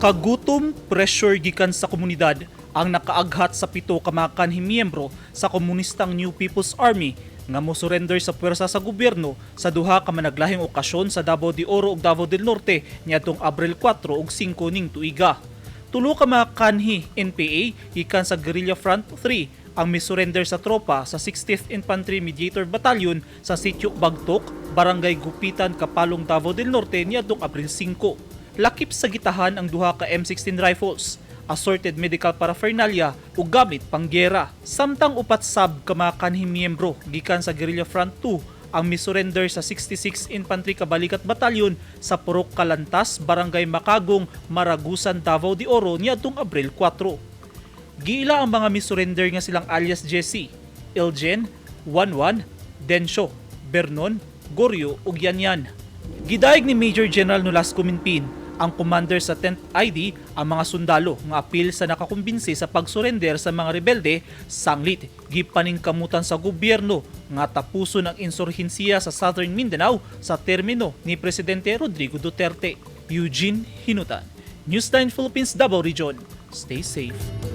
Kagutom, pressure gikan sa komunidad ang nakaaghat sa 7 ka mga kanhing miyembro sa komunistang New People's Army nga mosurrender sa puwersa sa gobyerno sa duha ka managlahing okasyon sa Davao de Oro ug Davao del Norte niadtong Abril 4 ug 5 ning tuiga. Tulo ka mga kanhi NPA gikan sa Guerrilla Front 3 ang misurrender sa tropa sa 60th Infantry Mediator Battalion sa Sitio Bagtok, Barangay Gupitan, Kapalong, Davao del Norte niadtong Abril 5. Lakip sa gitahan ang duha ka M16 rifles, assorted medical paraphernalia ug gamit panggera. Samtang upat sab ka mga kanhing miyembro gikan sa Guerrilla Front 2 ang misurrender sa 66 Infantry Kabalikat Battalion sa Purok Kalantas, Barangay Makagong, Maragusan, Davao de Oro niadtong Abril 4. Giila ang mga misurrender nga silang alias Jesse, Elgen, Wanwan, Densyo, Bernon, Goryo ug Yanyan. Gidaig ni Major General Nolasco Minpin ang commander sa 10th ID ang mga sundalo nga apil sa nakakumbinsi sa pagsurrender sa mga rebelde sanglit gipaningkamutan sa gobyerno nga tapuson ang insurhensiya sa Southern Mindanao sa termino ni Presidente Rodrigo Duterte. Eugene Hinutan, News 9 Philippines, Davao Region. Stay safe.